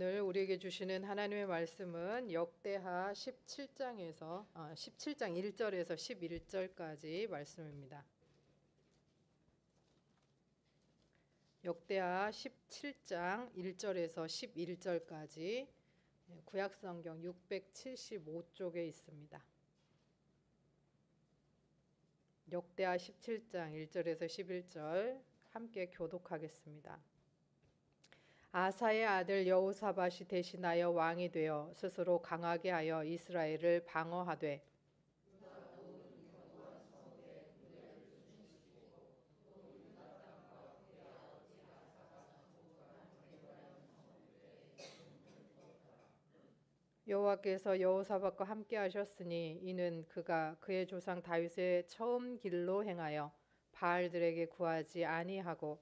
오늘 우리에게 주시는 하나님의 말씀은 역대하 17장에서 17장 1절에서 11절까지 말씀입니다. 역대하 17장 1절에서 11절까지 구약성경 675쪽에 있습니다. 역대하 17장 1절에서 11절 함께 교독하겠습니다. 아사의 아들 여호사밧이 대신하여 왕이 되어 스스로 강하게 하여 이스라엘을 방어하되 여호와께서 여호사밧과 함께 하셨으니 이는 그가 그의 조상 다윗의 처음 길로 행하여 바알들에게 구하지 아니하고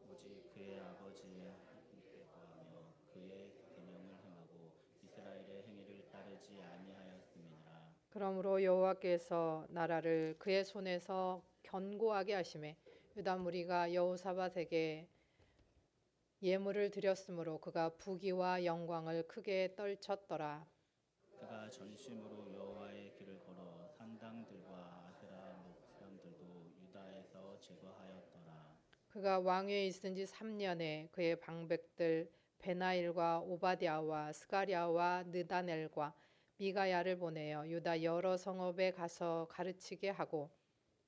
오직 그의 아버지의 하나님께 구하며 그의 계명을 행하고 이스라엘의 행위를 따르지 아니하였음이니라. 그러므로 여호와께서 나라를 그의 손에서 견고하게 하시매 유다 무리가 여호사밧에게 예물을 드렸으므로 그가 부귀와 영광을 크게 떨쳤더라. 그가 전심으로 여호와의 길을 걸어 산당들과 아세라 목상들도 유다에서 제거하였더라. 그가 왕위에 있은 지 3년에 그의 방백들 베나일과 오바댜와 스가랴와 느다넬과 미가야를 보내어 유다 여러 성읍에 가서 가르치게 하고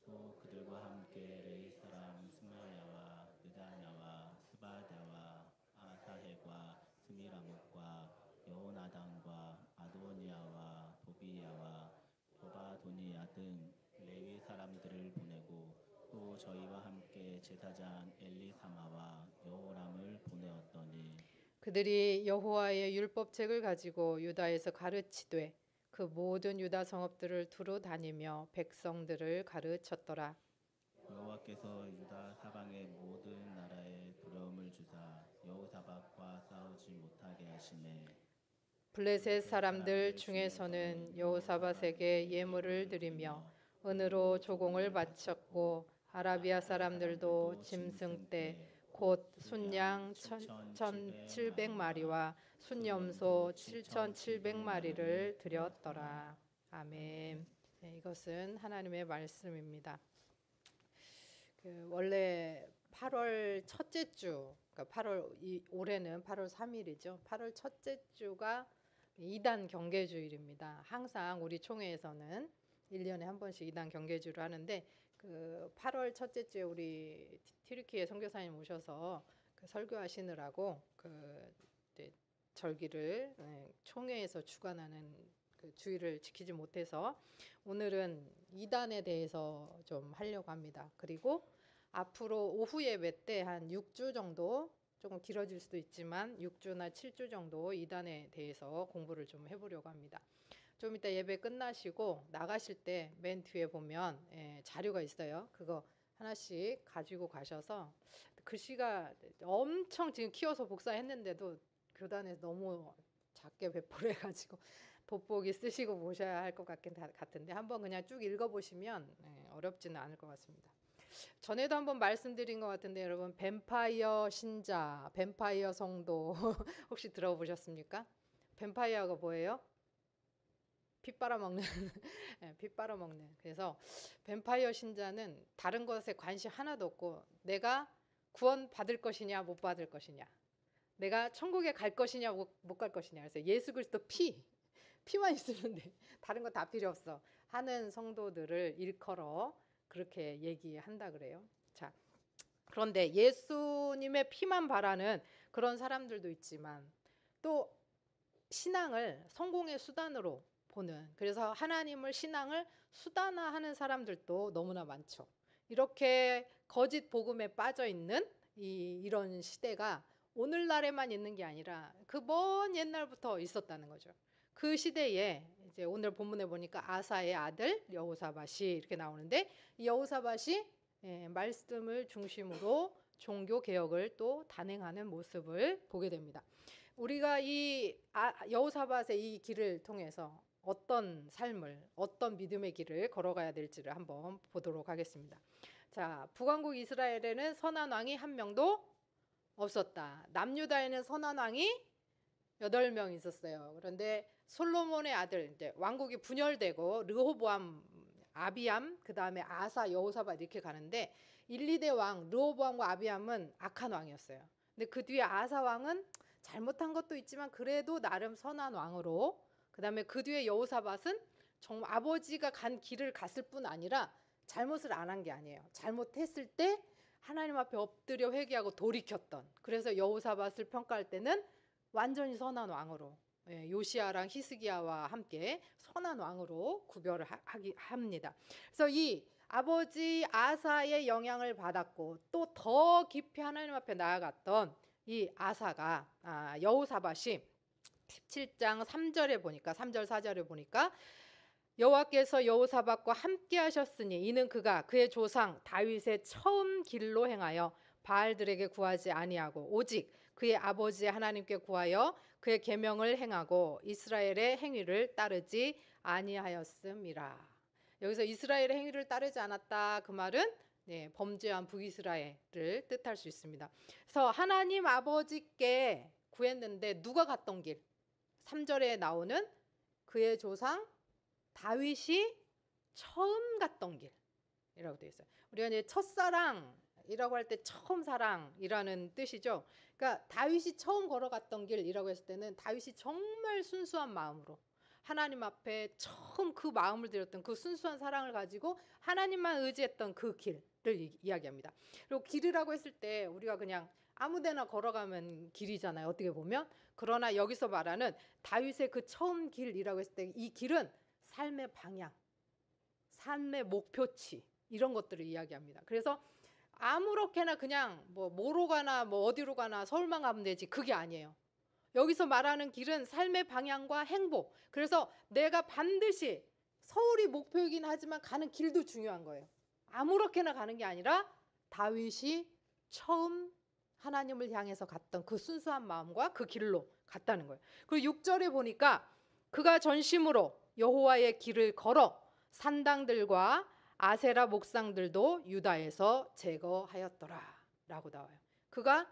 또 그들과 함께 레이 사람 스마야와 느다냐와 스바랴와 아사헬과 스미라못과 여호나단과 아도니아와 도비야와 도바도니야 등 레위 사람들을 보내고 또 저희와 함께 제사장 엘리사마와 여호람을 보내었더니 그들이 여호와의 율법책을 가지고 유다에서 가르치되 그 모든 유다 성읍들을 두루 다니며 백성들을 가르쳤더라. 여호와께서 유다 사방의 모든 나라에 두려움을 주사 여호사밧과 싸우지 못하게 하시매 블레셋 사람들 중에서는 여호사밧에게 예물을 드리며 은으로 조공을 바쳤고 아라비아 사람들도 짐승떼 곧 순양 1,700마리와 순염소 7,700마리를 드렸더라. 아멘. 네, 이것은 하나님의 말씀입니다. 원래 8월 첫째 주, 그러니까 올해는 8월 3일이죠. 8월 첫째 주가 2단 경계주일입니다. 항상 우리 총회에서는 1년에 한 번씩 2단 경계주를 하는데 그 8월 첫째 주에 우리 튀르키예 선교사님 오셔서 그 설교하시느라고 그 절기를 총회에서 주관하는 그 주의를 지키지 못해서 오늘은 2단에 대해서 좀 하려고 합니다. 그리고 앞으로 오후 예배 때 한 6주 정도, 조금 길어질 수도 있지만 6주나 7주 정도 2단에 대해서 공부를 좀 해보려고 합니다. 좀 이따 예배 끝나시고 나가실 때 맨 뒤에 보면 자료가 있어요. 그거 하나씩 가지고 가셔서 글씨가 엄청 지금 키워서 복사했는데도 교단에서 너무 작게 배포를 해가지고 돋보기 쓰시고 보셔야 할 것 같은데 한번 그냥 쭉 읽어보시면 어렵지는 않을 것 같습니다. 전에도 한번 말씀드린 것 같은데 여러분 뱀파이어 신자, 뱀파이어 성도 혹시 들어보셨습니까? 뱀파이어가 뭐예요? 피 빨아먹는 피 빨아먹는. 그래서 뱀파이어 신자는 다른 것에 관심 하나도 없고 내가 구원 받을 것이냐 못 받을 것이냐, 내가 천국에 갈 것이냐 못 갈 것이냐. 그래서 예수 그리스도 피만 있으면 돼. 다른 거 다 필요 없어 하는 성도들을 일컬어 그렇게 얘기한다 그래요. 자, 그런데 예수님의 피만 바라는 그런 사람들도 있지만 또 신앙을 성공의 수단으로 보는, 그래서 하나님을 신앙을 수단화하는 사람들도 너무나 많죠. 이렇게 거짓 복음에 빠져 있는 이런 시대가 오늘날에만 있는 게 아니라 그 먼 옛날부터 있었다는 거죠. 그 시대에 이제 오늘 본문에 보니까 아사의 아들 여호사밧이 이렇게 나오는데 이 여호사밧이 말씀을 중심으로 종교 개혁을 또 단행하는 모습을 보게 됩니다. 우리가 이 여호사밧의 이 길을 통해서 어떤 삶을, 어떤 믿음의 길을 걸어가야 될지를 한번 보도록 하겠습니다. 자, 북왕국 이스라엘에는 선한 왕이 한 명도 없었다. 남유다에는 선한 왕이 8명 있었어요. 그런데 솔로몬의 아들, 이제 왕국이 분열되고 르호보암, 아비암, 그 다음에 아사, 여호사밧 이렇게 가는데 1, 2대 왕 르호보암과 아비암은 악한 왕이었어요. 근데 그 뒤에 아사 왕은 잘못한 것도 있지만 그래도 나름 선한 왕으로, 그 다음에 그 뒤에 여호사밧은 정말 아버지가 간 길을 갔을 뿐 아니라 잘못을 안 한 게 아니에요. 잘못했을 때 하나님 앞에 엎드려 회개하고 돌이켰던, 그래서 여호사밧을 평가할 때는 완전히 선한 왕으로, 요시아랑 히스기야와 함께 선한 왕으로 구별을 합니다. 그래서 이 아버지 아사의 영향을 받았고 또 더 깊이 하나님 앞에 나아갔던 이 아사가, 여호사밧이 17장 3절에 보니까, 3절 4절에 보니까 여호와께서 여호사밧과 함께 하셨으니 이는 그가 그의 조상 다윗의 처음 길로 행하여 바알들에게 구하지 아니하고 오직 그의 아버지 하나님께 구하여 그의 계명을 행하고 이스라엘의 행위를 따르지 아니하였음이라. 여기서 이스라엘의 행위를 따르지 않았다, 그 말은 범죄한 북이스라엘을 뜻할 수 있습니다. 그래서 하나님 아버지께 구했는데 누가 갔던 길? 3절에 나오는 그의 조상 다윗이 처음 갔던 길이라고 되어 있어요. 우리가 이제 첫사랑이라고 할 때 처음 사랑이라는 뜻이죠. 그러니까 다윗이 처음 걸어갔던 길이라고 했을 때는 다윗이 정말 순수한 마음으로 하나님 앞에 처음 그 마음을 들였던 그 순수한 사랑을 가지고 하나님만 의지했던 그 길을 이야기합니다. 그리고 길이라고 했을 때 우리가 그냥 아무데나 걸어가면 길이잖아요, 어떻게 보면. 그러나 여기서 말하는 다윗의 그 처음 길이라고 했을 때 이 길은 삶의 방향, 삶의 목표치, 이런 것들을 이야기합니다. 그래서 아무렇게나 그냥 뭐로 가나 어디로 가나 서울만 가면 되지, 그게 아니에요. 여기서 말하는 길은 삶의 방향과 행복. 그래서 내가 반드시 서울이 목표이긴 하지만 가는 길도 중요한 거예요. 아무렇게나 가는 게 아니라 다윗이 처음 하나님을 향해서 갔던 그 순수한 마음과 그 길로 갔다는 거예요. 그리고 6절에 보니까 그가 전심으로 여호와의 길을 걸어 산당들과 아세라 목상들도 유다에서 제거하였더라 라고 나와요. 그가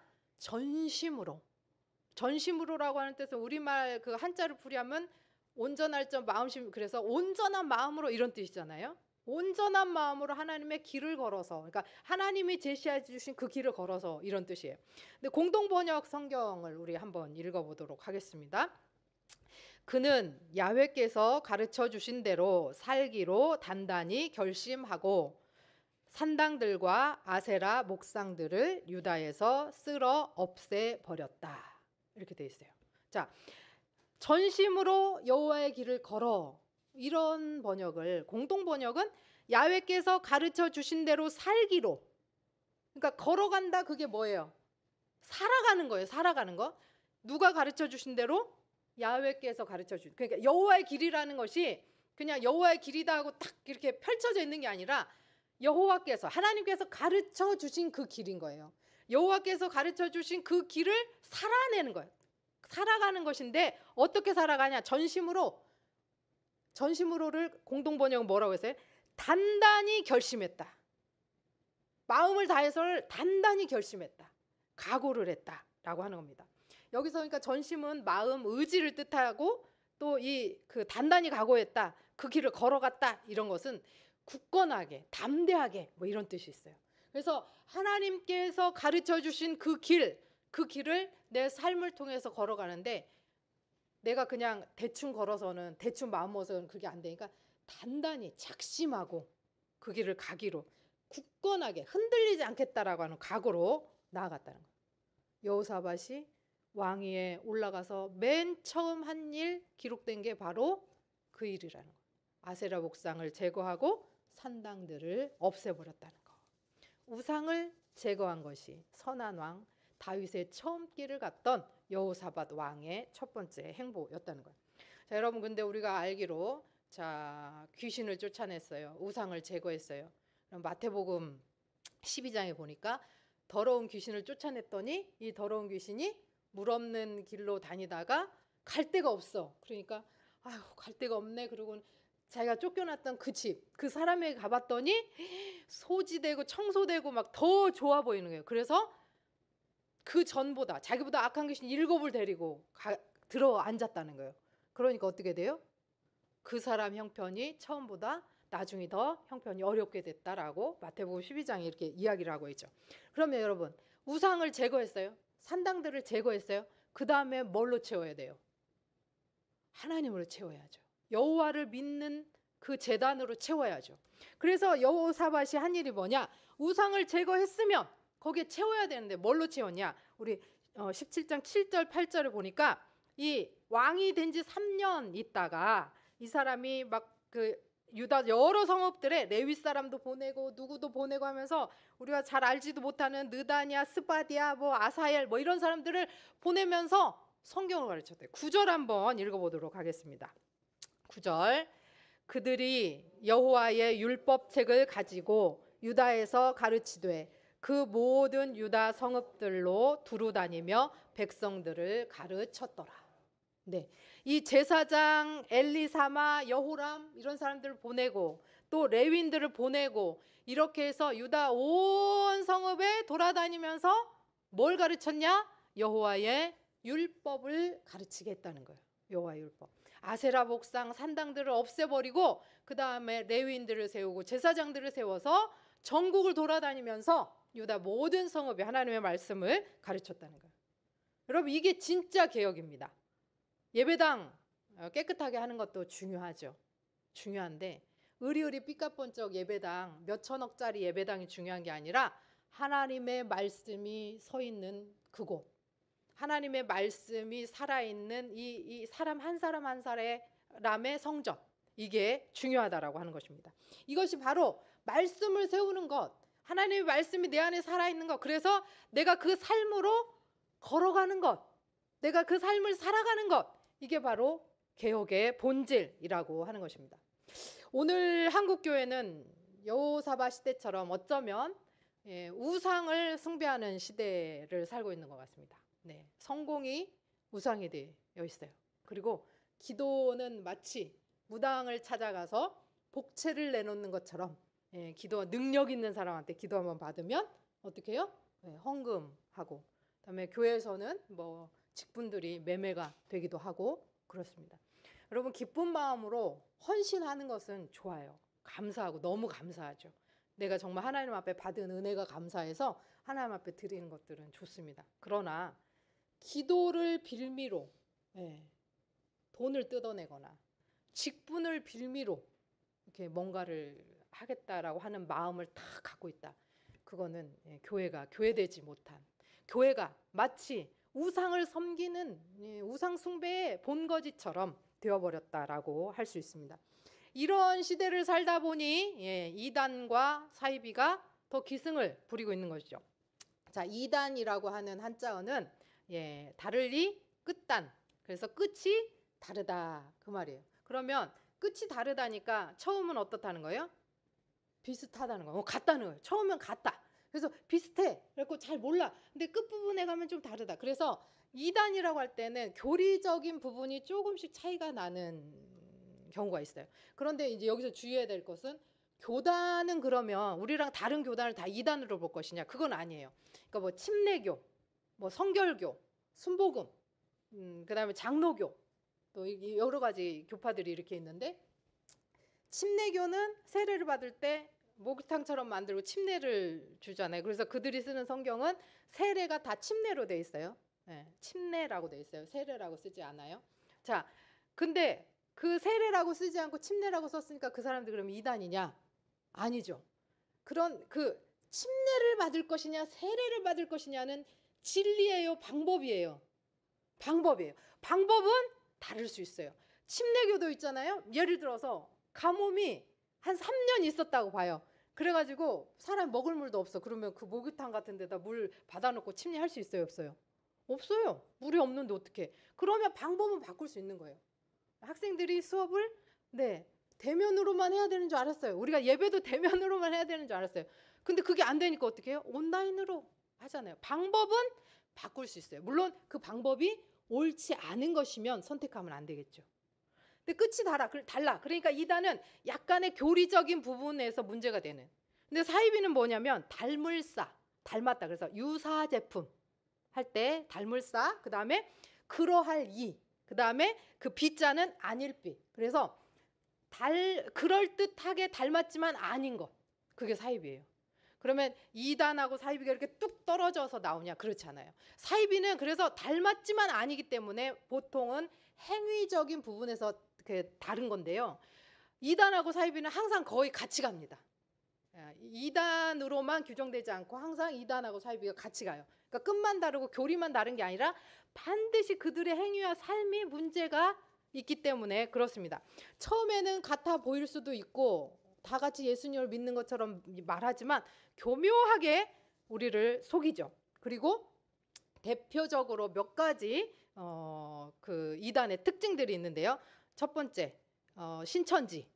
전심으로라고 하는 뜻은 우리말 그 한자를 풀이하면 온전할 점 마음심, 그래서 온전한 마음으로 이런 뜻이잖아요. 온전한 마음으로 하나님의 길을 걸어서, 그러니까 하나님이 제시해 주신 그 길을 걸어서, 이런 뜻이에요. 근데 공동번역 성경을 우리 한번 읽어보도록 하겠습니다. 그는 야훼께서 가르쳐 주신 대로 살기로 단단히 결심하고 산당들과 아세라 목상들을 유다에서 쓸어 없애버렸다. 이렇게 돼 있어요. 자, 전심으로 여호와의 길을 걸어, 이런 번역을, 공동 번역은 야훼께서 가르쳐 주신 대로 살기로, 그러니까 걸어간다, 그게 뭐예요? 살아가는 거예요. 살아가는 거. 누가 가르쳐 주신 대로? 야훼께서 가르쳐 주신. 그러니까 여호와의 길이라는 것이 그냥 여호와의 길이다 하고 딱 이렇게 펼쳐져 있는 게 아니라 여호와께서, 하나님께서 가르쳐 주신 그 길인 거예요. 여호와께서 가르쳐 주신 그 길을 살아내는 거예요. 살아가는 것인데 어떻게 살아가냐? 전심으로를 공동 번역은 뭐라고 했어요? 단단히 결심했다. 마음을 다해서 단단히 결심했다. 각오를 했다라고 하는 겁니다. 여기서 그러니까 전심은 마음, 의지를 뜻하고 또 이 그 단단히 각오했다, 그 길을 걸어갔다, 이런 것은 굳건하게, 담대하게, 이런 뜻이 있어요. 그래서 하나님께서 가르쳐 주신 그 길을 내 삶을 통해서 걸어가는데 내가 그냥 대충 걸어서는, 대충 마음 먹어서는 그게 안 되니까 단단히 작심하고 그 길을 가기로 굳건하게 흔들리지 않겠다라고 하는 각오로 나아갔다는 거예요. 여호사밧이 왕위에 올라가서 맨 처음 한 일 기록된 게 바로 그 일이라는 거예요. 아세라 목상을 제거하고 산당들을 없애버렸다는 거. 우상을 제거한 것이 선한 왕 다윗의 처음 길을 갔던 여호사밧 왕의 첫 번째 행보였다는 거예요. 자, 여러분, 근데 우리가 알기로 귀신을 쫓아냈어요. 우상을 제거했어요. 그럼 마태복음 12장에 보니까 더러운 귀신을 쫓아냈더니 이 더러운 귀신이 물 없는 길로 다니다가 갈 데가 없어. 그러니까 아유, 갈 데가 없네. 그러고 자기가 쫓겨났던 그 집, 그 사람에게 가봤더니 소지되고 청소되고 막 더 좋아 보이는 거예요. 그래서 그 전보다 자기보다 악한 귀신 7을 데리고 들어 앉았다는 거예요. 그러니까 어떻게 돼요? 그 사람 형편이 처음보다 나중이 더 형편이 어렵게 됐다라고 마태복음 12장에 이렇게 이야기를 하고 있죠. 그러면 여러분, 우상을 제거했어요. 산당들을 제거했어요. 그 다음에 뭘로 채워야 돼요? 하나님으로 채워야죠. 여호와를 믿는 그 제단으로 채워야죠. 그래서 여호사밧이 한 일이 뭐냐? 우상을 제거했으면 거기에 채워야 되는데 뭘로 채웠냐? 우리 17장 7절 8절을 보니까 이 왕이 된 지 3년 있다가 이 사람이 막 그 유다 여러 성읍들에 레위 사람도 보내고 누구도 보내고 하면서 우리가 잘 알지도 못하는 느다냐, 스바디아, 뭐 아사엘 뭐 이런 사람들을 보내면서 성경을 가르쳤대요. 9절 한번 읽어보도록 하겠습니다. 9절, 그들이 여호와의 율법책을 가지고 유다에서 가르치되 그 모든 유다 성읍들로 두루 다니며 백성들을 가르쳤더라. 네, 이 제사장 엘리사마, 여호람 이런 사람들을 보내고 또 레위인들을 보내고 이렇게 해서 유다 온 성읍에 돌아다니면서 뭘 가르쳤냐? 여호와의 율법을 가르치게 했다는 거예요. 여호와의 율법. 아세라 목상 산당들을 없애버리고 그 다음에 레위인들을 세우고 제사장들을 세워서 전국을 돌아다니면서 유다 모든 성읍에 하나님의 말씀을 가르쳤다는 거예요. 여러분, 이게 진짜 개혁입니다. 예배당 깨끗하게 하는 것도 중요하죠. 중요한데 의리의리 삐까뻔쩍 예배당 몇 천억짜리 예배당이 중요한 게 아니라 하나님의 말씀이 서 있는 그곳, 하나님의 말씀이 살아있는 이 사람 한 사람 한 사람의 성전, 이게 중요하다라고 하는 것입니다. 이것이 바로 말씀을 세우는 것, 하나님의 말씀이 내 안에 살아있는 것, 그래서 내가 그 삶으로 걸어가는 것, 내가 그 삶을 살아가는 것, 이게 바로 개혁의 본질이라고 하는 것입니다. 오늘 한국교회는 여호사밧 시대처럼 어쩌면 우상을 숭배하는 시대를 살고 있는 것 같습니다. 네, 성공이 우상이 되어 있어요. 그리고 기도는 마치 무당을 찾아가서 복채를 내놓는 것처럼 기도 능력 있는 사람한테 기도 한번 받으면 어떻게 해요? 헌금하고, 그다음에 교회에서는 뭐 직분들이 매매가 되기도 하고 그렇습니다. 여러분, 기쁜 마음으로 헌신하는 것은 좋아요. 감사하고 너무 감사하죠. 내가 정말 하나님 앞에 받은 은혜가 감사해서 하나님 앞에 드리는 것들은 좋습니다. 그러나 기도를 빌미로 돈을 뜯어내거나 직분을 빌미로 이렇게 뭔가를 하겠다라고 하는 마음을 다 갖고 있다. 그거는 교회가 교회되지 못한, 교회가 마치 우상을 섬기는 우상 숭배의 본거지처럼 되어버렸다라고 할 수 있습니다. 이런 시대를 살다 보니 이단과 사이비가 더 기승을 부리고 있는 것이죠. 자, 이단이라고 하는 한자어는 다를리 끝단, 그래서 끝이 다르다 그 말이에요. 그러면 끝이 다르다니까 처음은 어떻다는 거예요? 비슷하다는 거예요. 같다는 거예요. 처음엔 같다. 그래서 비슷해. 그래서 잘 몰라. 근데 끝부분에 가면 좀 다르다. 그래서 이단이라고 할 때는 교리적인 부분이 조금씩 차이가 나는 경우가 있어요. 그런데 이제 여기서 주의해야 될 것은, 교단은 그러면 우리랑 다른 교단을 다 이단으로 볼 것이냐? 그건 아니에요. 그러니까 뭐 침례교, 뭐 성결교, 순복음, 그다음에 장로교, 또 여러 가지 교파들이 이렇게 있는데, 침례교는 세례를 받을 때 목욕탕처럼 만들고 침례를 주잖아요. 그래서 그들이 쓰는 성경은 세례가 다 침례로 돼 있어요. 침례라고 돼 있어요. 세례라고 쓰지 않아요. 자, 근데 그 세례라고 쓰지 않고 침례라고 썼으니까 그 사람들 그러면 이단이냐? 아니죠. 그런 그 침례를 받을 것이냐 세례를 받을 것이냐는 진리예요, 방법이에요. 방법이에요. 방법은 다를 수 있어요. 침례교도 있잖아요. 예를 들어서 가뭄이 한 3년 있었다고 봐요. 그래가지고 사람 먹을 물도 없어. 그러면 그 목욕탕 같은 데다 물 받아놓고 침례할 수 있어요, 없어요? 없어요. 물이 없는데 어떻게? 그러면 방법은 바꿀 수 있는 거예요. 학생들이 수업을 대면으로만 해야 되는 줄 알았어요. 우리가 예배도 대면으로만 해야 되는 줄 알았어요. 근데 그게 안 되니까 어떻게 해요? 온라인으로 하잖아요. 방법은 바꿀 수 있어요. 물론 그 방법이 옳지 않은 것이면 선택하면 안 되겠죠. 근데 끝이 달라. 그러니까 이단은 약간의 교리적인 부분에서 문제가 되는. 근데 사이비는 뭐냐면 닮았다. 그래서 유사 제품 할 때 닮을사, 그다음에 그러할 이, 그 다음에 그 B자는 아닐 비. 그래서 그럴듯하게 닮았지만 아닌 것. 그게 사이비예요. 그러면 2단하고 사이비가 이렇게 뚝 떨어져서 나오냐? 그렇지 않아요. 사이비는 그래서 닮았지만 아니기 때문에 보통은 행위적인 부분에서 다른 건데요. 2단하고 사이비는 항상 거의 같이 갑니다. 2단으로만 규정되지 않고 항상 2단하고 사이비가 같이 가요. 그러니까 끝만 다르고 교리만 다른 게 아니라 반드시 그들의 행위와 삶이 문제가 있기 때문에 그렇습니다. 처음에는 같아 보일 수도 있고 다 같이 예수님을 믿는 것처럼 말하지만 교묘하게 우리를 속이죠. 그리고 대표적으로 몇 가지 그 이단의 특징들이 있는데요. 첫 번째, 신천지,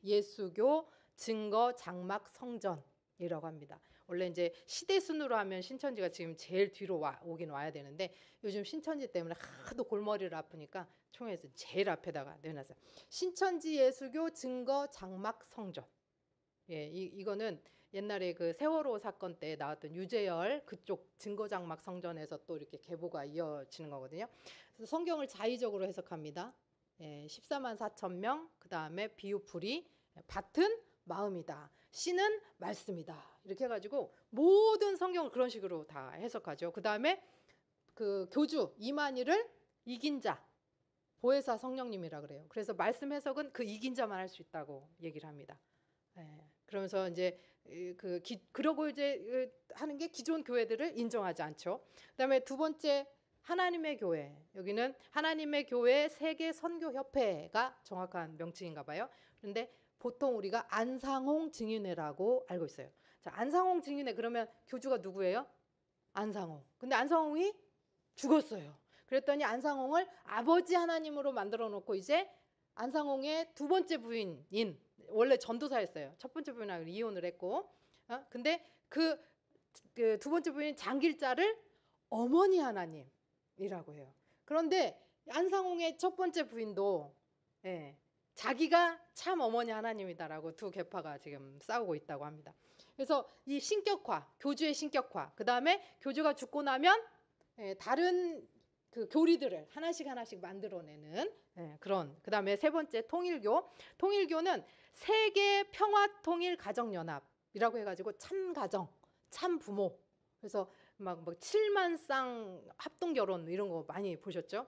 예수교, 증거, 장막, 성전이라고 합니다. 원래 이제 시대 순으로 하면 신천지가 지금 제일 뒤로 오긴 와야 되는데 요즘 신천지 때문에 하도 골머리를 아프니까 총회에서 제일 앞에다가 내놨어요. 신천지, 예수교, 증거, 장막, 성전. 예, 이거는 옛날에 그 세월호 사건 때 나왔던 유재열 그쪽 증거, 장막, 성전에서 또 이렇게 계보가 이어지는 거거든요. 그래서 성경을 자의적으로 해석합니다. 14만 4천 명, 그 다음에 비유풀이, 밭은 마음이다, 씨는 말씀이다, 이렇게 해가지고 모든 성경을 그런 식으로 다 해석하죠. 그 다음에 그 교주 이만희를 이긴 자, 보혜사 성령님이라 그래요. 그래서 말씀 해석은 그 이긴 자만 할 수 있다고 얘기를 합니다. 그러면서 이제 그러고 이제 하는 게 기존 교회들을 인정하지 않죠. 그다음에 두 번째, 하나님의 교회. 여기는 하나님의 교회 세계 선교 협회가 정확한 명칭인가 봐요. 그런데 보통 우리가 안상홍 증인회라고 알고 있어요. 자, 안상홍 증인회 그러면 교주가 누구예요? 안상홍. 근데 안상홍이 죽었어요. 그랬더니 안상홍을 아버지 하나님으로 만들어 놓고 이제 안상홍의 두 번째 부인인, 원래 전도사였어요. 첫 번째 부인하고 이혼을 했고, 근데 그 두 번째 부인 장길자를 어머니 하나님이라고 해요. 그런데 안상홍의 첫 번째 부인도 자기가 참 어머니 하나님이다라고 두 계파가 지금 싸우고 있다고 합니다. 그래서 이 신격화, 교주의 신격화, 그 다음에 교주가 죽고 나면 다른 그 교리들을 하나씩 만들어내는 그런. 그 다음에 세 번째, 통일교는 세계 평화통일 가정연합이라고 해가지고 참가정, 참부모. 그래서 막 7만 쌍 합동결혼 이런 거 많이 보셨죠?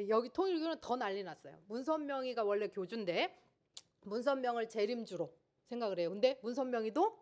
여기 통일교는 더 난리 났어요. 문선명이가 원래 교주인데 문선명을 재림주로 생각을 해요. 근데 문선명이도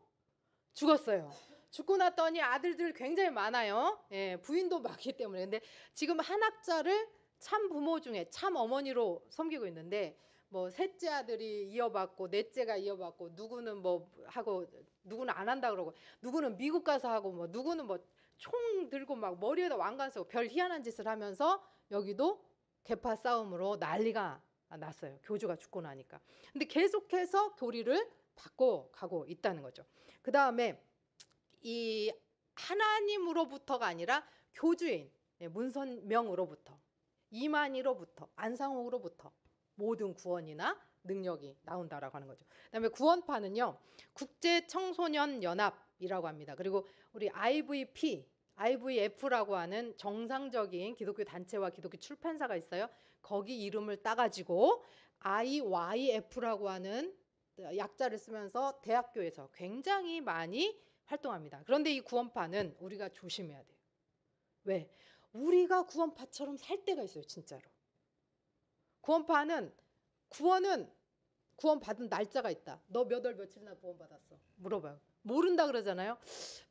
죽었어요. 죽고 났더니 아들들 굉장히 많아요. 부인도 많기 때문에. 근데 지금 한 학자를 참 부모 중에 참 어머니로 섬기고 있는데 뭐 셋째 아들이 이어받고 넷째가 이어받고 누구는 뭐 하고 누구는 안 한다 그러고 누구는 미국 가서 하고 뭐 누구는 뭐 총 들고 막 머리에다 왕관 쓰고 별 희한한 짓을 하면서 여기도 계파 싸움으로 난리가 났어요. 교주가 죽고 나니까. 근데 계속해서 교리를 바꿔가고 있다는 거죠. 그 다음에 이 하나님으로부터가 아니라 교주인 문선명으로부터, 이만희로부터, 안상홍으로부터 모든 구원이나 능력이 나온다라고 하는 거죠. 그다음에 구원파는요, 국제청소년연합이라고 합니다. 그리고 우리 IVF라고 하는 정상적인 기독교 단체와 기독교 출판사가 있어요. 거기 이름을 따가지고 IYF라고 하는 약자를 쓰면서 대학교에서 굉장히 많이 활동합니다. 그런데 이 구원파는 우리가 조심해야 돼요. 왜? 우리가 구원파처럼 살 때가 있어요. 진짜로. 구원은 구원 받은 날짜가 있다. 너 몇 월 며칠 날 구원 받았어? 물어봐요. 모른다 그러잖아요.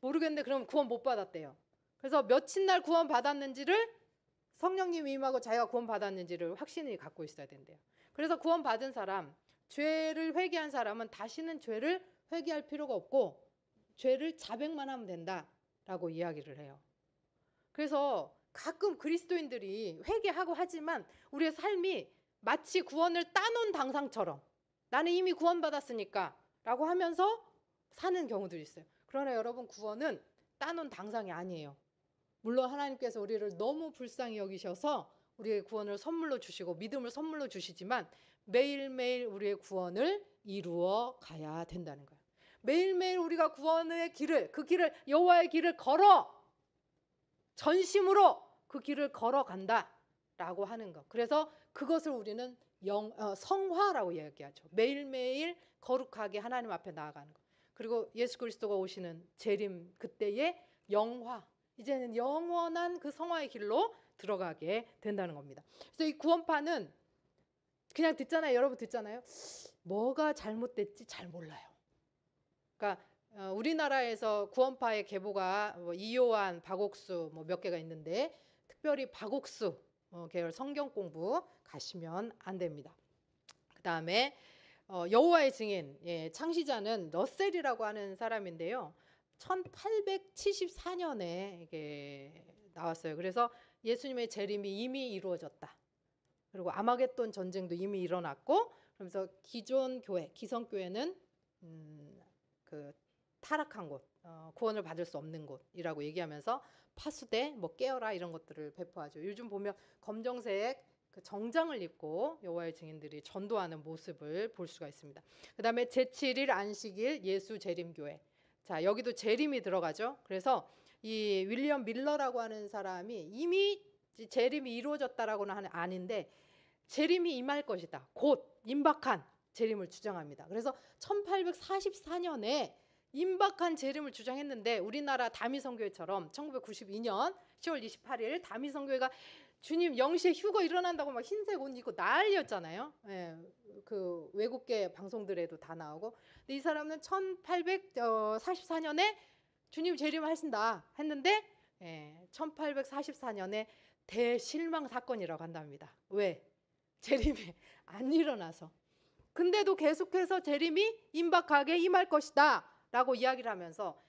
모르겠는데 그럼 구원 못 받았대요. 그래서 며칠 날 구원 받았는지를 성령님 임하고 자기가 구원 받았는지를 확신이 갖고 있어야 된대요. 그래서 구원 받은 사람, 죄를 회개한 사람은 다시는 죄를 회개할 필요가 없고 죄를 자백만 하면 된다라고 이야기를 해요. 그래서 가끔 그리스도인들이 회개하고 하지만 우리의 삶이 마치 구원을 따놓은 당상처럼 나는 이미 구원받았으니까 라고 하면서 사는 경우들이 있어요. 그러나 여러분, 구원은 따놓은 당상이 아니에요. 물론 하나님께서 우리를 너무 불쌍히 여기셔서 우리의 구원을 선물로 주시고 믿음을 선물로 주시지만 매일매일 우리의 구원을 이루어 가야 된다는 거예요. 매일매일 우리가 구원의 길을, 그 길을, 여호와의 길을 걸어 전심으로 그 길을 걸어간다. 라고 하는 것. 그래서 그것을 우리는 성화라고 이야기하죠. 매일매일 거룩하게 하나님 앞에 나아가는 것. 그리고 예수 그리스도가 오시는 재림 그때의 영화, 이제는 영원한 그 성화의 길로 들어가게 된다는 겁니다. 그래서 이 구원파는 그냥 듣잖아요. 여러분 듣잖아요. 뭐가 잘못됐지 잘 몰라요. 그러니까 우리나라에서 구원파의 계보가 이요한, 박옥수 몇 개가 있는데 특별히 박옥수 계열 성경 공부 가시면 안 됩니다. 그 다음에 여호와의 증인, 창시자는 러셀이라고 하는 사람인데요. 1874년에 이게 나왔어요. 그래서 예수님의 재림이 이미 이루어졌다. 그리고 아마겟돈 전쟁도 이미 일어났고, 그러면서 기존 교회, 기성교회는 그 타락한 곳, 구원을 받을 수 없는 곳이라고 얘기하면서 파수대, 깨어라 이런 것들을 배포하죠. 요즘 보면 검정색 그 정장을 입고 여호와의 증인들이 전도하는 모습을 볼 수가 있습니다. 그 다음에 제7일 안식일 예수 재림교회. 자, 여기도 재림이 들어가죠. 그래서 이 윌리엄 밀러라고 하는 사람이 이미 재림이 이루어졌다라고는 아닌데 재림이 임할 것이다. 곧 임박한 재림을 주장합니다. 그래서 1844년에 임박한 재림을 주장했는데 우리나라 다미성교회처럼 1992년 10월 28일 다미성교회가 주님 영시에 휴거 일어난다고 막 흰색 옷 입고 난리였잖아요. 그 외국계 방송들에도 다 나오고. 근데 이 사람은 1844년에 주님 재림하신다 했는데 1844년에 대실망 사건이라고 한답니다. 왜? 재림이 안 일어나서. 근데도 계속해서 재림이 임박하게 임할 것이다 라고 이야기를 하면서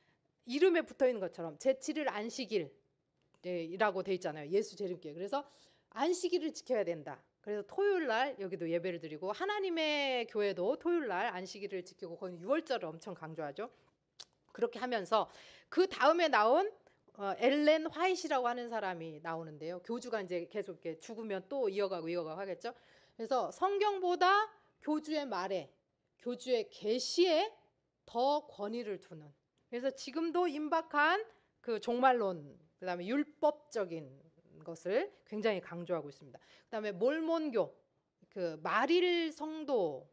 이름에 붙어있는 것처럼 제7일 안식일이라고 돼 있잖아요. 예수 재림교회. 그래서 안식일을 지켜야 된다. 그래서 토요일날 여기도 예배를 드리고 하나님의 교회도 토요일날 안식일을 지키고 거기 6월절을 엄청 강조하죠. 그렇게 하면서 그 다음에 나온 엘렌 화이트라고 하는 사람이 나오는데요. 교주가 이제 계속 이렇게 죽으면 또 이어가고 하겠죠. 그래서 성경보다 교주의 말에, 교주의 계시에 더 권위를 두는. 그래서 지금도 임박한 그 종말론, 그다음에 율법적인 것을 굉장히 강조하고 있습니다. 그다음에 몰몬교, 그 마릴 성교회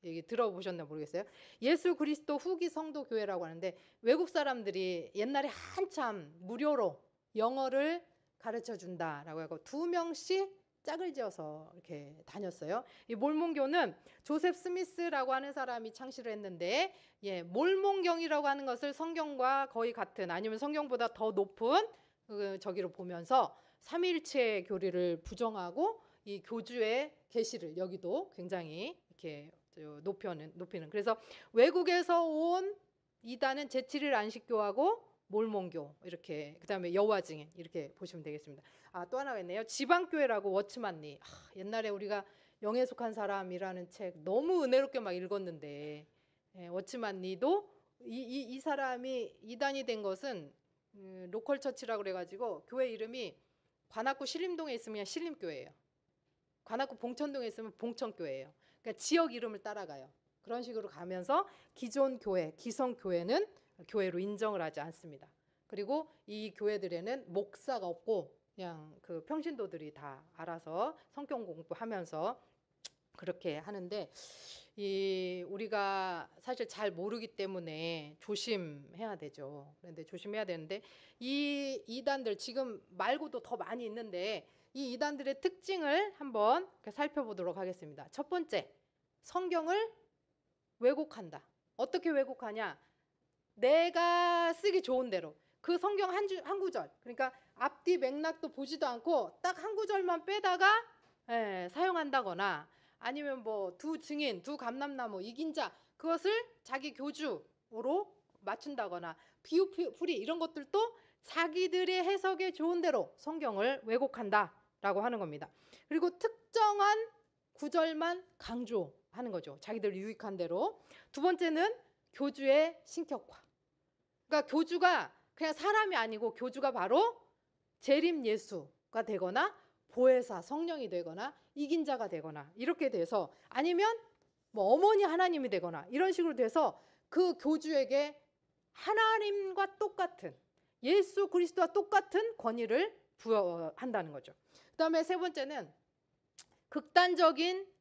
얘기 들어보셨나 모르겠어요. 예수 그리스도 후기 성도 교회라고 하는데 외국 사람들이 옛날에 한참 무료로 영어를 가르쳐 준다라고 하고 2명씩 짝을 지어서 이렇게 다녔어요. 이 몰몬교는 조셉 스미스라고 하는 사람이 창시를 했는데, 몰몬경이라고 하는 것을 성경과 거의 같은 아니면 성경보다 더 높은 저기로 보면서 삼위일체 교리를 부정하고 이 교주의 계시를 여기도 굉장히 이렇게 높이는. 그래서 외국에서 온 이단은 제7일 안식교하고 몰몬교 이렇게, 그다음에 여호와 증인 이렇게 보시면 되겠습니다. 또 하나가 있네요. 지방교회라고 워츠만리. 옛날에 우리가 영에 속한 사람이라는 책 너무 은혜롭게 막 읽었는데, 워츠만리도 이 사람이 이단이 된 것은 로컬 처치라고 그래가지고 교회 이름이 관악구 신림동에 있으면 신림교회예요. 관악구 봉천동에 있으면 봉천교회예요. 그러니까 지역 이름을 따라가요. 그런 식으로 가면서 기존 교회, 기성교회는 교회로 인정을 하지 않습니다. 그리고 이 교회들에는 목사가 없고 그냥 그 평신도들이 다 알아서 성경 공부하면서 그렇게 하는데, 우리가 사실 잘 모르기 때문에 조심해야 되죠. 그런데 조심해야 되는데 이 이단들 지금 말고도 더 많이 있는데 이 이단들의 특징을 한번 살펴보도록 하겠습니다. 첫 번째, 성경을 왜곡한다. 어떻게 왜곡하냐? 내가 쓰기 좋은 대로 그 성경 한 구절, 그러니까 앞뒤 맥락도 보지도 않고 딱 한 구절만 빼다가 사용한다거나, 아니면 두 증인, 두 감람나무, 이긴 자, 그것을 자기 교주로 맞춘다거나, 비유풀이 이런 것들도 자기들의 해석에 좋은 대로 성경을 왜곡한다라고 하는 겁니다. 그리고 특정한 구절만 강조하는 거죠. 자기들 유익한 대로. 두 번째는 교주의 신격화. 그러니까 교주가 그냥 사람이 아니고 교주가 바로 재림 예수가 되거나 보혜사 성령이 되거나 이긴 자가 되거나 이렇게 돼서, 아니면 어머니 하나님이 되거나 이런 식으로 돼서 그 교주에게 하나님과 똑같은, 예수 그리스도와 똑같은 권위를 부여한다는 거죠. 그다음에 세 번째는 극단적인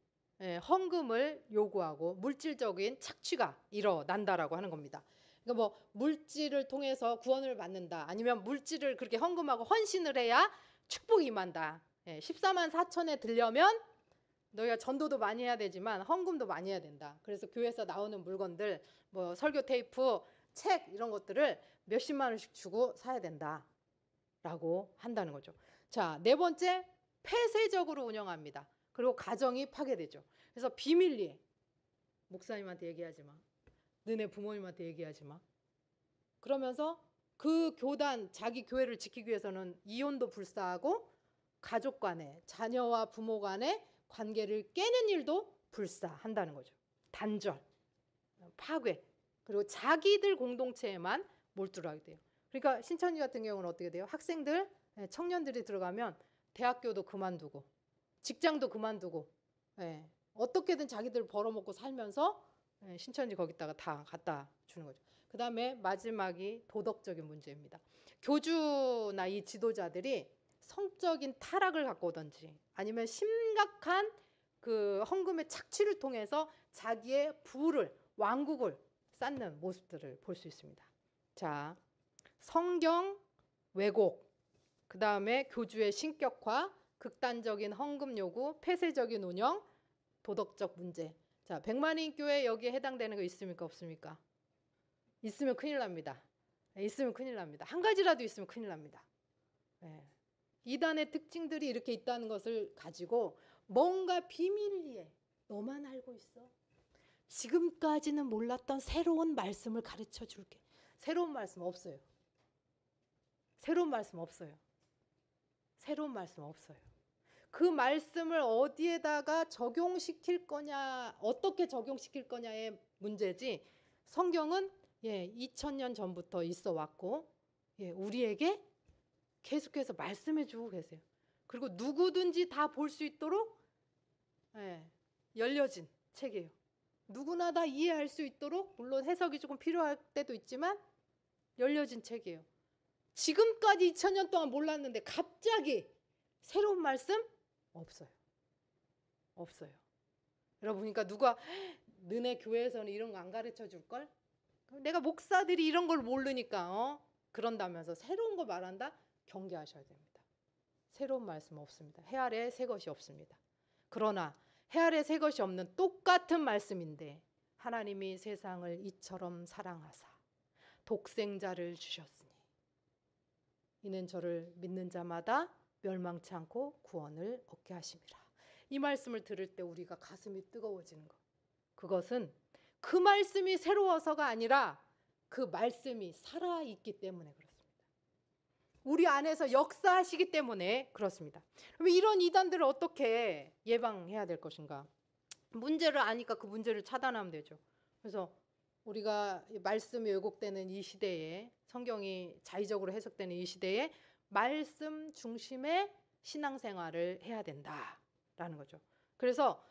헌금을 요구하고 물질적인 착취가 일어난다라고 하는 겁니다. 그러니까 뭐 물질을 통해서 구원을 받는다, 아니면 물질을 그렇게 헌금하고 헌신을 해야 축복이 임한다. 14만 4천에 들려면 너희가 전도도 많이 해야 되지만 헌금도 많이 해야 된다. 그래서 교회에서 나오는 물건들, 뭐 설교 테이프, 책 이런 것들을 몇십만 원씩 주고 사야 된다라고 한다는 거죠. 자, 네 번째, 폐쇄적으로 운영합니다. 그리고 가정이 파괴되죠. 그래서 비밀리에 목사님한테 얘기하지 마. 너네 부모님한테 얘기하지 마. 그러면서 그 교단, 자기 교회를 지키기 위해서는 이혼도 불사하고 가족 간에, 자녀와 부모 간의 관계를 깨는 일도 불사한다는 거죠. 단절, 파괴, 그리고 자기들 공동체에만 몰두를 하게 돼요. 그러니까 신천지 같은 경우는 어떻게 돼요? 학생들, 청년들이 들어가면 대학교도 그만두고 직장도 그만두고 어떻게든 자기들 벌어먹고 살면서 신천지 거기다가 다 갖다 주는 거죠. 그 다음에 마지막이 도덕적인 문제입니다. 교주나 이 지도자들이 성적인 타락을 갖고 오든지 아니면 심각한 그 헌금의 착취를 통해서 자기의 부를, 왕국을 쌓는 모습들을 볼 수 있습니다. 자, 성경 왜곡, 그 다음에 교주의 신격화, 극단적인 헌금 요구, 폐쇄적인 운영, 도덕적 문제. 자, 백만인교회 여기에 해당되는 거 있습니까? 없습니까? 있으면 큰일 납니다. 있으면 큰일 납니다. 한 가지라도 있으면 큰일 납니다. 이단의 특징들이 이렇게 있다는 것을 가지고 뭔가 비밀리에 너만 알고 있어. 지금까지는 몰랐던 새로운 말씀을 가르쳐 줄게. 새로운 말씀 없어요. 새로운 말씀 없어요. 새로운 말씀 없어요. 그 말씀을 어디에다가 적용시킬 거냐, 어떻게 적용시킬 거냐의 문제지, 성경은 2000년 전부터 있어 왔고 우리에게 계속해서 말씀해 주고 계세요. 그리고 누구든지 다 볼 수 있도록 열려진 책이에요. 누구나 다 이해할 수 있도록, 물론 해석이 조금 필요할 때도 있지만 열려진 책이에요. 지금까지 2000년 동안 몰랐는데 갑자기 새로운 말씀? 없어요. 없어요. 여러분, 그러니까 누가 너네 교회에서는 이런 거 안 가르쳐 줄걸? 내가 목사들이 이런 걸 모르니까 그런다면서 새로운 거 말한다? 경계하셔야 됩니다. 새로운 말씀 없습니다. 해 아래 새 것이 없습니다. 그러나 해 아래 새 것이 없는 똑같은 말씀인데 하나님이 세상을 이처럼 사랑하사 독생자를 주셨으니 이는 저를 믿는 자마다 멸망치 않고 구원을 얻게 하심이라. 이 말씀을 들을 때 우리가 가슴이 뜨거워지는 것, 그것은 그 말씀이 새로워서가 아니라 그 말씀이 살아있기 때문에 그렇습니다. 우리 안에서 역사하시기 때문에 그렇습니다. 그럼 이런 이단들을 어떻게 예방해야 될 것인가? 문제를 아니까 그 문제를 차단하면 되죠. 그래서 우리가 말씀이 왜곡되는 이 시대에, 성경이 자의적으로 해석되는 이 시대에 말씀 중심의 신앙생활을 해야 된다라는 거죠. 그래서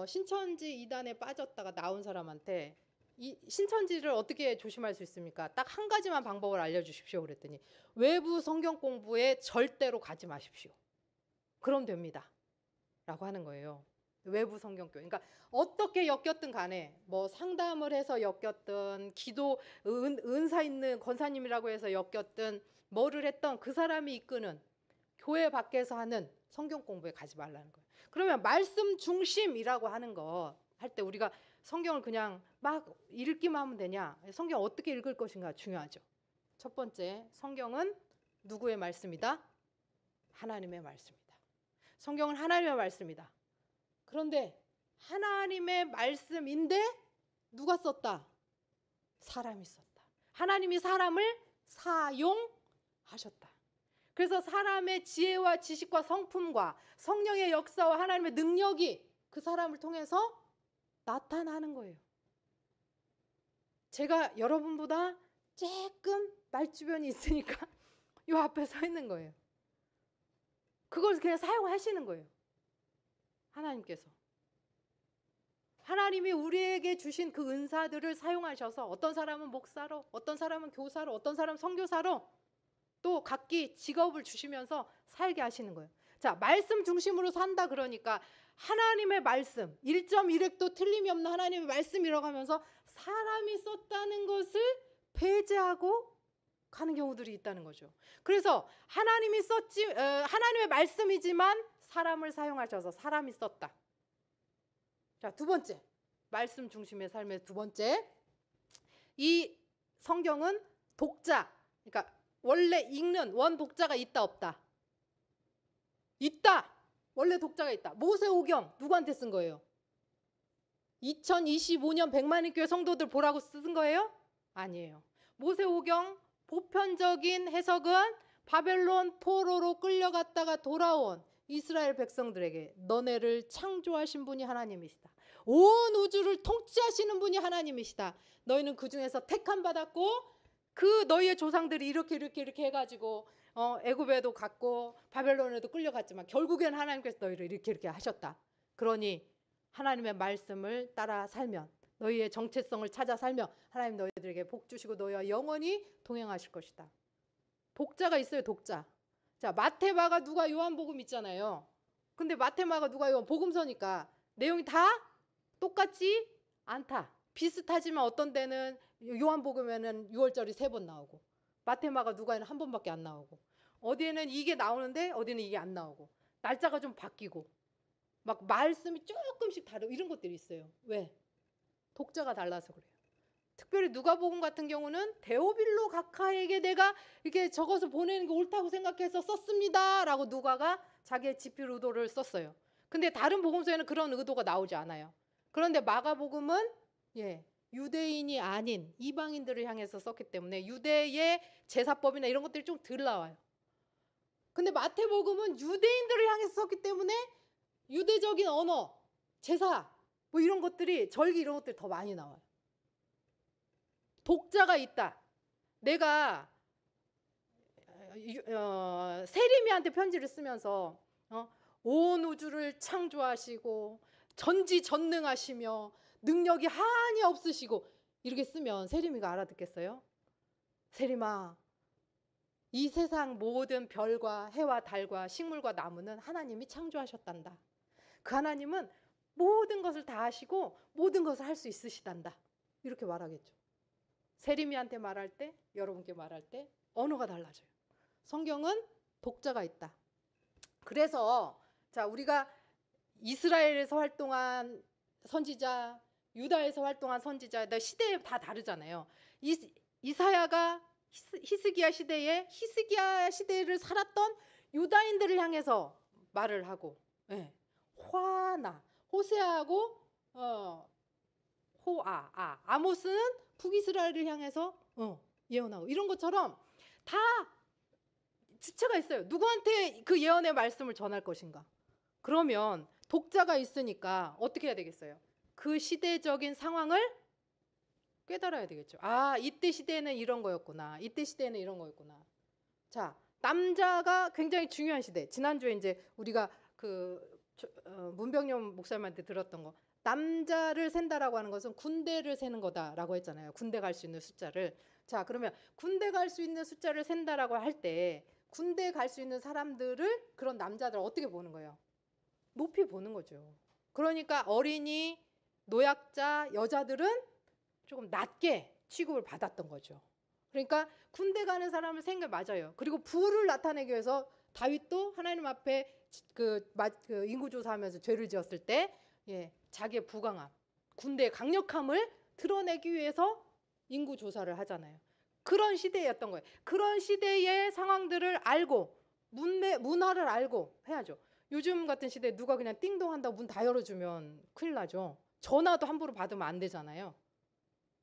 신천지 이단에 빠졌다가 나온 사람한테 이 신천지를 어떻게 조심할 수 있습니까? 딱 한 가지만 방법을 알려주십시오 그랬더니 외부 성경 공부에 절대로 가지 마십시오. 그럼 됩니다 라고 하는 거예요. 외부 성경교. 그러니까 어떻게 엮였든 간에, 뭐 상담을 해서 엮였든, 기도 은사 있는 권사님이라고 해서 엮였든, 뭐를 했던 그 사람이 이끄는 교회 밖에서 하는 성경 공부에 가지 말라는 거예요. 그러면 말씀 중심이라고 하는 거 할 때 우리가 성경을 그냥 막 읽기만 하면 되냐? 성경 어떻게 읽을 것인가 중요하죠. 첫 번째, 성경은 누구의 말씀이다? 하나님의 말씀이다. 성경은 하나님의 말씀이다. 그런데 하나님의 말씀인데 누가 썼다? 사람이 썼다. 하나님이 사람을 사용하셨다. 그래서 사람의 지혜와 지식과 성품과 성령의 역사와 하나님의 능력이 그 사람을 통해서 나타나는 거예요. 제가 여러분보다 조금 말주변이 있으니까 이 앞에 서 있는 거예요. 그걸 그냥 사용하시는 거예요. 하나님께서. 하나님이 우리에게 주신 그 은사들을 사용하셔서 어떤 사람은 목사로, 어떤 사람은 교사로, 어떤 사람은 선교사로, 또 또 각기 직업을 주시면서 살게 하시는 거예요. 자, 말씀 중심으로 산다 그러니까 하나님의 말씀, 1.1획도 틀림이 없는 하나님의 말씀이라고 하면서 사람이 썼다는 것을 배제하고 가는 경우들이 있다는 거죠. 그래서 하나님이 하나님의 말씀이지만 사람을 사용하셔서 사람이 썼다. 자, 두 번째, 말씀 중심의 삶의 두 번째, 이 성경은 독자, 그러니까 원래 읽는 원독자가 있다 없다? 있다. 원래 독자가 있다. 모세오경 누구한테 쓴 거예요? 2025년 백만인교회 성도들 보라고 쓴 거예요? 아니에요. 모세오경 보편적인 해석은 바벨론 포로로 끌려갔다가 돌아온 이스라엘 백성들에게 너네를 창조하신 분이 하나님이시다. 온 우주를 통치하시는 분이 하나님이시다. 너희는 그 중에서 택함 받았고 그 너희의 조상들이 이렇게 해가지고 애굽에도 갔고 바벨론에도 끌려갔지만 결국엔 하나님께서 너희를 이렇게 하셨다. 그러니 하나님의 말씀을 따라 살면 너희의 정체성을 찾아 살면 하나님 너희들에게 복 주시고 너희와 영원히 동행하실 것이다. 독자가 있어요. 독자. 자, 마태, 마가, 누가, 요한복음 있잖아요. 근데 마태, 마가, 누가, 요한 복음서니까 내용이 다 똑같지 않다. 비슷하지만 어떤 데는 요한복음에는 6월절이 3번 나오고 마태, 마가, 누가에는 1번밖에 안 나오고 어디에는 이게 나오는데 어디는 이게 안 나오고 날짜가 좀 바뀌고 막 말씀이 조금씩 다르고 이런 것들이 있어요. 왜? 독자가 달라서 그래요. 특별히 누가복음 같은 경우는 데오빌로 각하에게 내가 이렇게 적어서 보내는 게 옳다고 생각해서 썼습니다 라고 누가가 자기의 집필 의도를 썼어요. 근데 다른 복음서에는 그런 의도가 나오지 않아요. 그런데 마가복음은 유대인이 아닌 이방인들을 향해서 썼기 때문에 유대의 제사법이나 이런 것들이 좀 덜 나와요. 근데 마태복음은 유대인들을 향해서 썼기 때문에 유대적인 언어, 제사 뭐 이런 것들이 절기 이런 것들이 더 많이 나와요. 독자가 있다. 내가 세리미한테 편지를 쓰면서 온 우주를 창조하시고 전지전능하시며 능력이 한이 없으시고 이렇게 쓰면 세리미가 알아듣겠어요? 세리마, 이 세상 모든 별과 해와 달과 식물과 나무는 하나님이 창조하셨단다. 그 하나님은 모든 것을 다 하시고 모든 것을 할 수 있으시단다. 이렇게 말하겠죠. 세리미한테 말할 때, 여러분께 말할 때 언어가 달라져요. 성경은 독자가 있다. 그래서 자, 우리가 이스라엘에서 활동한 선지자, 유다에서 활동한 선지자, 시대에 다 다르잖아요. 이사야가 히스기야 시대를 살았던 유다인들을 향해서 말을 하고, 화나, 호세아하고 아모스는 북이스라엘을 향해서 예언하고 이런 것처럼 다 주체가 있어요. 누구한테 그 예언의 말씀을 전할 것인가? 그러면 독자가 있으니까 어떻게 해야 되겠어요? 그 시대적인 상황을 깨달아야 되겠죠. 아, 이때 시대에는 이런 거였구나. 이때 시대에는 이런 거였구나. 자, 남자가 굉장히 중요한 시대. 지난주에 이제 우리가 문병용 목사님한테 들었던 거. 남자를 센다라고 하는 것은 군대를 세는 거다라고 했잖아요. 군대 갈 수 있는 숫자를. 자, 그러면 군대 갈 수 있는 숫자를 센다라고 할 때 군대 갈 수 있는 사람들을 그런 남자들 어떻게 보는 거예요? 높이 보는 거죠. 그러니까 어린이, 노약자, 여자들은 조금 낮게 취급을 받았던 거죠. 그러니까 군대 가는 사람을 생각 맞아요. 그리고 부를 나타내기 위해서 다윗도 하나님 앞에 인구조사하면서 죄를 지었을 때 자기의 부강함, 군대의 강력함을 드러내기 위해서 인구조사를 하잖아요. 그런 시대였던 거예요. 그런 시대의 상황들을 알고 문화를 알고 해야죠. 요즘 같은 시대에 누가 그냥 띵동 한다고 문 다 열어주면 큰일 나죠. 전화도 함부로 받으면 안 되잖아요.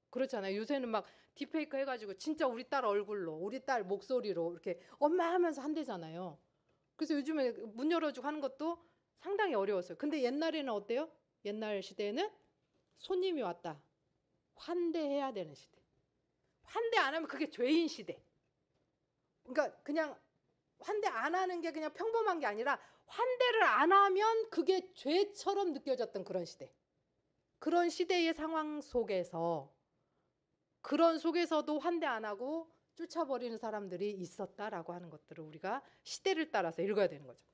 그렇잖아요. 요새는 막 딥페이크 해가지고 진짜 우리 딸 얼굴로 우리 딸 목소리로 이렇게 엄마 하면서 한대잖아요. 그래서 요즘에 문 열어주고 하는 것도 상당히 어려웠어요. 근데 옛날에는 어때요? 옛날 시대에는 손님이 왔다. 환대해야 되는 시대. 환대 안 하면 그게 죄인 시대. 그러니까 그냥 환대 안 하는 게 그냥 평범한 게 아니라 환대를 안 하면 그게 죄처럼 느껴졌던 그런 시대. 그런 시대의 상황 속에서 그런 속에서도 환대 안 하고 쫓아버리는 사람들이 있었다라고 하는 것들을 우리가 시대를 따라서 읽어야 되는 거죠.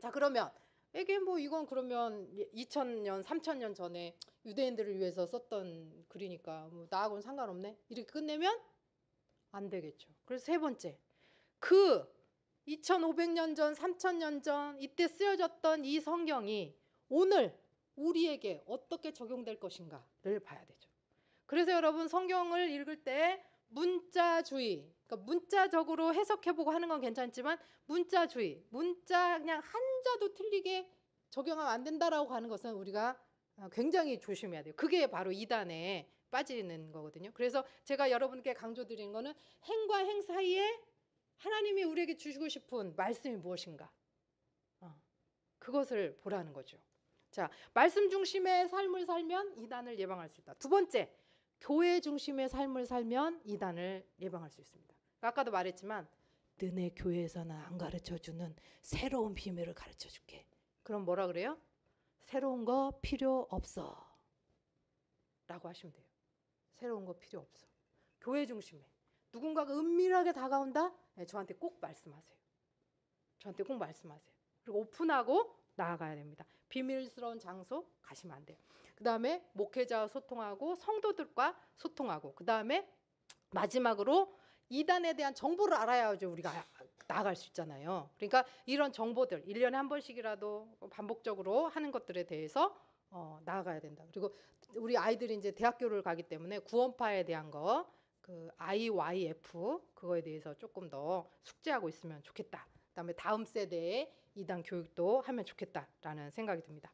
자, 그러면 이게 뭐 이건 그러면 2000년, 3000년 전에 유대인들을 위해서 썼던 글이니까 뭐 나하고는 상관없네. 이렇게 끝내면 안 되겠죠. 그래서 세 번째, 그 2500년 전, 3000년 전 이때 쓰여졌던 이 성경이 오늘 우리에게 어떻게 적용될 것인가를 봐야 되죠. 그래서 여러분 성경을 읽을 때 문자주의, 그러니까 문자적으로 해석해보고 하는 건 괜찮지만 문자주의, 문자 그냥 한자도 틀리게 적용하면 안 된다라고 하는 것은 우리가 굉장히 조심해야 돼요. 그게 바로 이단에 빠지는 거거든요. 그래서 제가 여러분께 강조드리는 거는 행과 행 사이에 하나님이 우리에게 주시고 싶은 말씀이 무엇인가, 그것을 보라는 거죠. 자, 말씀 중심의 삶을 살면 이단을 예방할 수 있다. 두 번째, 교회 중심의 삶을 살면 이단을 예방할 수 있습니다. 아까도 말했지만 너네 교회에서는 안 가르쳐주는 새로운 비밀을 가르쳐줄게. 그럼 뭐라 그래요? 새로운 거 필요 없어 라고 하시면 돼요. 새로운 거 필요 없어. 교회 중심에 누군가가 은밀하게 다가온다? 네, 저한테 꼭 말씀하세요. 저한테 꼭 말씀하세요. 그리고 오픈하고 나아가야 됩니다. 비밀스러운 장소 가시면 안 돼요. 그 다음에 목회자와 소통하고 성도들과 소통하고, 그 다음에 마지막으로 이단에 대한 정보를 알아야지 우리가 나아갈 수 있잖아요. 그러니까 이런 정보들 1년에 한 번씩이라도 반복적으로 하는 것들에 대해서 나아가야 된다. 그리고 우리 아이들이 이제 대학교를 가기 때문에 구원파에 대한 거, 그 IYF 그거에 대해서 조금 더 숙지하고 있으면 좋겠다. 그다음에 다음 세대의 이단 교육도 하면 좋겠다라는 생각이 듭니다.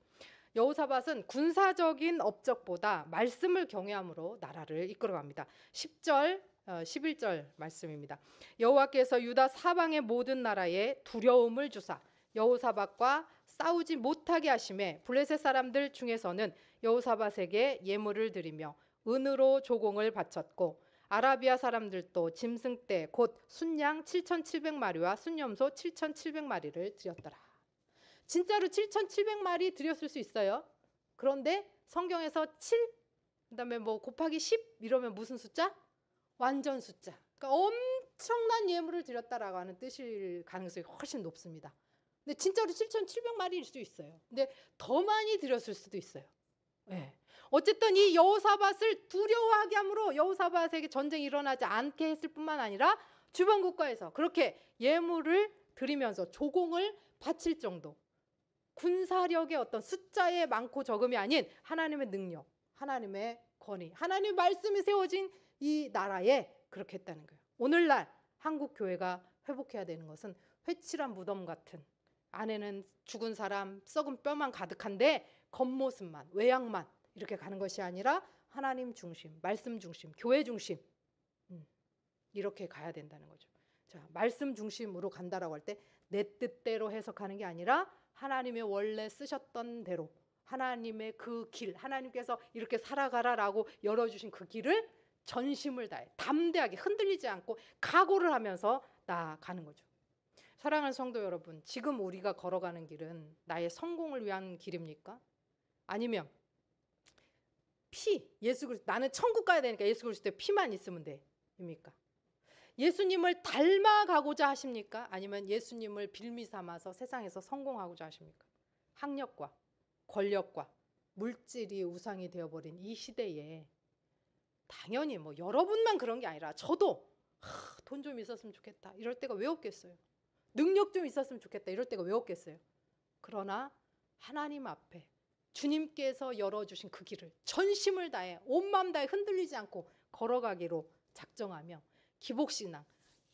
여호사밧은 군사적인 업적보다 말씀을 경외함으로 나라를 이끌어갑니다. 10절, 11절 말씀입니다. 여호와께서 유다 사방의 모든 나라에 두려움을 주사 여호사밧과 싸우지 못하게 하심에 블레셋 사람들 중에서는 여호사밧에게 예물을 드리며 은으로 조공을 바쳤고 아라비아 사람들도 짐승떼 곧 순양 7,700마리와 순염소 7,700마리를 드렸더라. 진짜로 7,700마리 드렸을 수 있어요. 그런데 성경에서 7, 그다음에 뭐 곱하기 10 이러면 무슨 숫자? 완전 숫자. 그러니까 엄청난 예물을 드렸다라고 하는 뜻일 가능성이 훨씬 높습니다. 근데 진짜로 7,700마리일 수 있어요. 근데 더 많이 드렸을 수도 있어요. 네. 어쨌든 이 여호사밧을 두려워하게 함으로 여호사밧에게 전쟁이 일어나지 않게 했을 뿐만 아니라 주변 국가에서 그렇게 예물을 드리면서 조공을 바칠 정도, 군사력의 어떤 숫자의 많고 적음이 아닌 하나님의 능력, 하나님의 권위, 하나님의 말씀이 세워진 이 나라에 그렇게 했다는 거예요. 오늘날 한국 교회가 회복해야 되는 것은 회칠한 무덤 같은, 안에는 죽은 사람, 썩은 뼈만 가득한데 겉모습만, 외양만 이렇게 가는 것이 아니라 하나님 중심, 말씀 중심, 교회 중심, 이렇게 가야 된다는 거죠. 자, 말씀 중심으로 간다라고 할 때 내 뜻대로 해석하는 게 아니라 하나님의 원래 쓰셨던 대로, 하나님의 그 길, 하나님께서 이렇게 살아가라라고 열어주신 그 길을 전심을 다해 담대하게 흔들리지 않고 각오를 하면서 나아가는 거죠. 사랑하는 성도 여러분, 지금 우리가 걸어가는 길은 나의 성공을 위한 길입니까? 아니면 예수 그리스도, 나는 천국 가야 되니까 예수 그리스도의 피만 있으면 돼입니까? 예수님을 닮아가고자 하십니까? 아니면 예수님을 빌미 삼아서 세상에서 성공하고자 하십니까? 학력과 권력과 물질이 우상이 되어버린 이 시대에 당연히 뭐 여러분만 그런 게 아니라 저도 돈 좀 있었으면 좋겠다 이럴 때가 왜 없겠어요? 능력 좀 있었으면 좋겠다 이럴 때가 왜 없겠어요? 그러나 하나님 앞에 주님께서 열어주신 그 길을 전심을 다해 온 마음 다해 흔들리지 않고 걸어가기로 작정하며 기복신앙,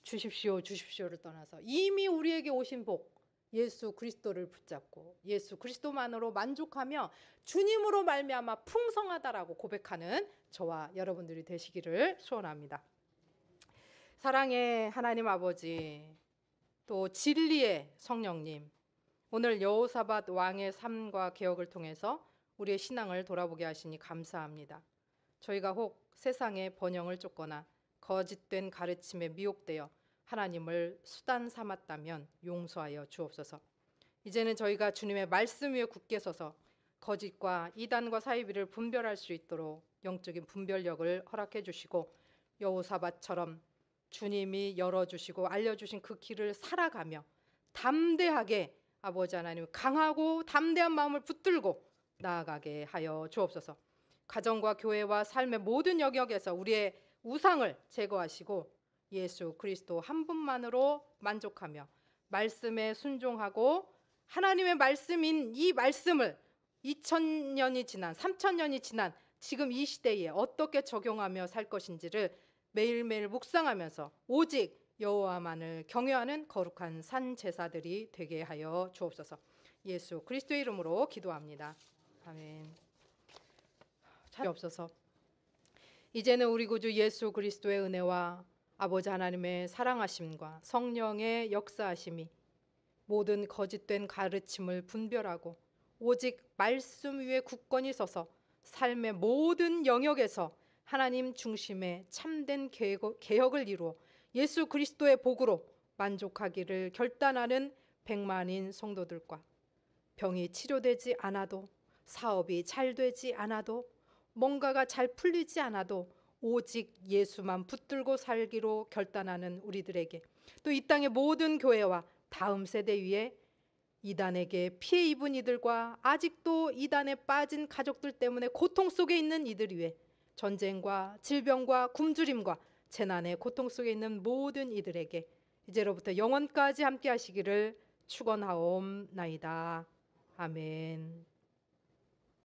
주십시오 주십시오를 떠나서 이미 우리에게 오신 복 예수 그리스도를 붙잡고 예수 그리스도만으로 만족하며 주님으로 말미암아 풍성하다라고 고백하는 저와 여러분들이 되시기를 소원합니다. 사랑의 하나님 아버지, 또 진리의 성령님, 오늘 여호사밧 왕의 삶과 개혁을 통해서 우리의 신앙을 돌아보게 하시니 감사합니다. 저희가 혹 세상의 번영을 쫓거나 거짓된 가르침에 미혹되어 하나님을 수단 삼았다면 용서하여 주옵소서. 이제는 저희가 주님의 말씀 위에 굳게 서서 거짓과 이단과 사이비를 분별할 수 있도록 영적인 분별력을 허락해 주시고 여호사밧처럼 주님이 열어주시고 알려주신 그 길을 살아가며 담대하게 아버지 하나님 강하고 담대한 마음을 붙들고 나아가게 하여 주옵소서. 가정과 교회와 삶의 모든 영역에서 우리의 우상을 제거하시고 예수 그리스도 한 분만으로 만족하며 말씀에 순종하고 하나님의 말씀인 이 말씀을 2000년이 지난 3000년이 지난 지금 이 시대에 어떻게 적용하며 살 것인지를 매일매일 묵상하면서 오직 여호와만을 경외하는 거룩한 산 제사들이 되게 하여 주옵소서. 예수 그리스도의 이름으로 기도합니다. 아멘. 없어서 이제는 우리 구주 예수 그리스도의 은혜와 아버지 하나님의 사랑하심과 성령의 역사하심이 모든 거짓된 가르침을 분별하고 오직 말씀 위에 굳건히 서서 삶의 모든 영역에서 하나님 중심의 참된 개혁을 이루어 예수 그리스도의 복으로 만족하기를 결단하는 백만인 성도들과 병이 치료되지 않아도 사업이 잘 되지 않아도 뭔가가 잘 풀리지 않아도 오직 예수만 붙들고 살기로 결단하는 우리들에게 또 이 땅의 모든 교회와 다음 세대 위에 이단에게 피해 입은 이들과 아직도 이단에 빠진 가족들 때문에 고통 속에 있는 이들 위해 전쟁과 질병과 굶주림과 재난의 고통 속에 있는 모든 이들에게 이제로부터 영원까지 함께 하시기를 축원하옵나이다. 아멘.